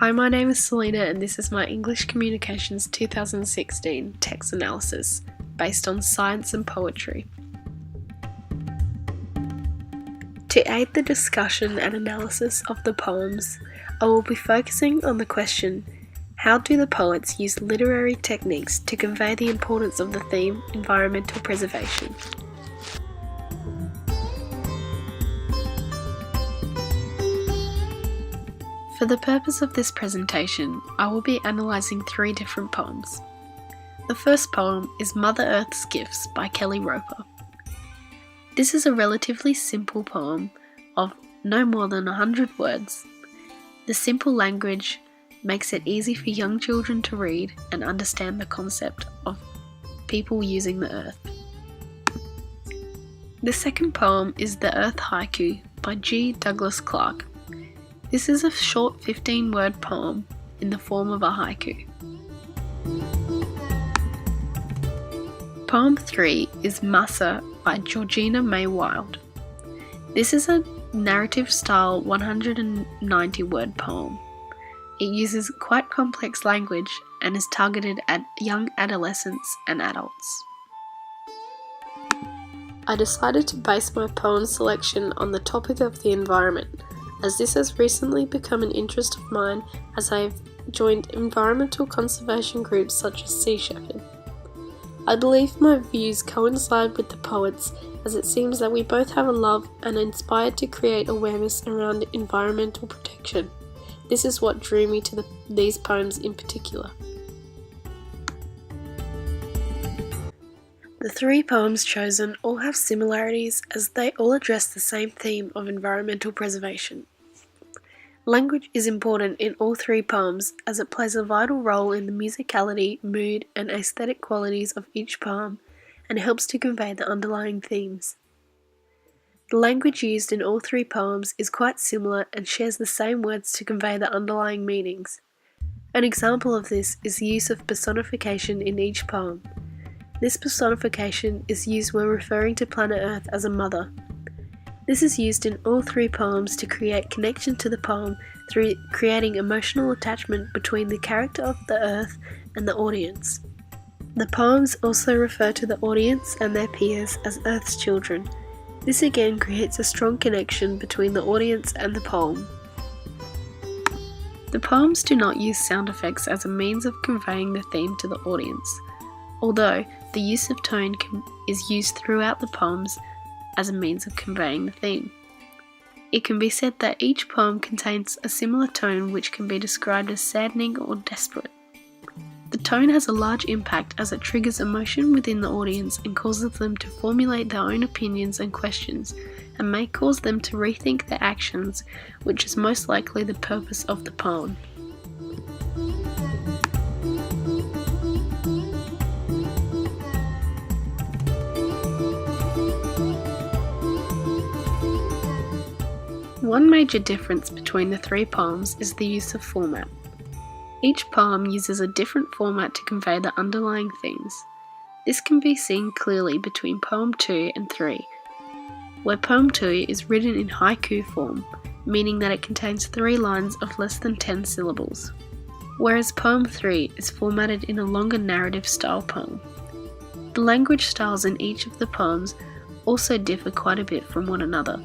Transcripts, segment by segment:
Hi, my name is Selena and this is my English Communications 2016 text analysis based on science and poetry. To aid the discussion and analysis of the poems, I will be focusing on the question, how do the poets use literary techniques to convey the importance of the theme environmental preservation? For the purpose of this presentation, I will be analysing three different poems. The first poem is Mother Earth's Gifts by Kelly Roper. This is a relatively simple poem of no more than 100 words. The simple language makes it easy for young children to read and understand the concept of people using the earth. The second poem is The Earth Haiku by G. Douglas Clark. This is a short 15-word poem in the form of a haiku. Poem 3 is Massa by Georgina May Wilde. This is a narrative-style 190-word poem. It uses quite complex language and is targeted at young adolescents and adults. I decided to base my poem selection on the topic of the environment, as this has recently become an interest of mine as I have joined environmental conservation groups such as Sea Shepherd. I believe my views coincide with the poets, as it seems that we both have a love and are inspired to create awareness around environmental protection. This is what drew me to these poems in particular. The three poems chosen all have similarities as they all address the same theme of environmental preservation. Language is important in all three poems as it plays a vital role in the musicality, mood, and aesthetic qualities of each poem and helps to convey the underlying themes. The language used in all three poems is quite similar and shares the same words to convey the underlying meanings. An example of this is the use of personification in each poem. This personification is used when referring to planet Earth as a mother. This is used in all three poems to create connection to the poem through creating emotional attachment between the character of the Earth and the audience. The poems also refer to the audience and their peers as Earth's children. This again creates a strong connection between the audience and the poem. The poems do not use sound effects as a means of conveying the theme to the audience, although the use of tone is used throughout the poems as a means of conveying the theme. It can be said that each poem contains a similar tone which can be described as saddening or desperate. The tone has a large impact as it triggers emotion within the audience and causes them to formulate their own opinions and questions, and may cause them to rethink their actions, which is most likely the purpose of the poem. One major difference between the three poems is the use of format. Each poem uses a different format to convey the underlying themes. This can be seen clearly between poem 2 and 3, where poem 2 is written in haiku form, meaning that it contains 3 lines of less than 10 syllables, whereas poem 3 is formatted in a longer narrative style poem. The language styles in each of the poems also differ quite a bit from one another.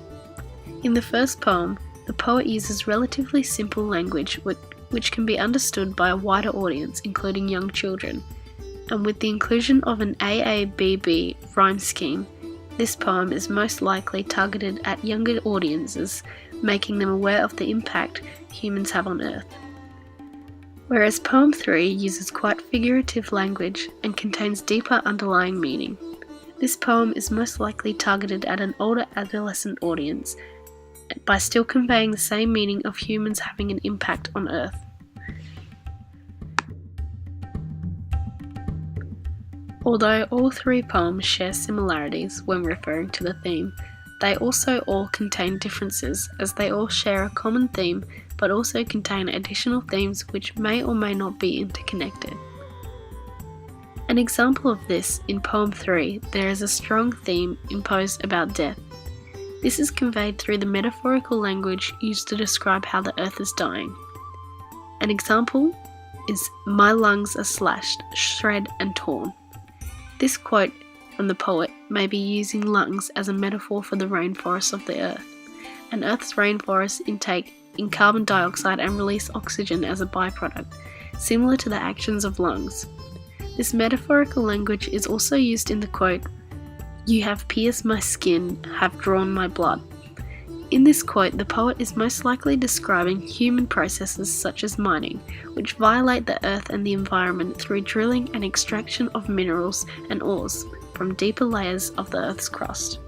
In the first poem, the poet uses relatively simple language which can be understood by a wider audience, including young children, and with the inclusion of an AABB rhyme scheme, this poem is most likely targeted at younger audiences, making them aware of the impact humans have on Earth. Whereas poem 3 uses quite figurative language and contains deeper underlying meaning. This poem is most likely targeted at an older adolescent audience, by still conveying the same meaning of humans having an impact on Earth. Although all three poems share similarities when referring to the theme, they also all contain differences, as they all share a common theme but also contain additional themes which may or may not be interconnected. An example of this, in poem 3, there is a strong theme imposed about death. This is conveyed through the metaphorical language used to describe how the earth is dying. An example is "My lungs are slashed, shred and torn." This quote from the poet may be using lungs as a metaphor for the rainforests of the earth. An Earth's rainforests intake in carbon dioxide and release oxygen as a byproduct, similar to the actions of lungs. This metaphorical language is also used in the quote, "You have pierced my skin, have drawn my blood." In this quote, the poet is most likely describing human processes such as mining, which violate the earth and the environment through drilling and extraction of minerals and ores from deeper layers of the earth's crust.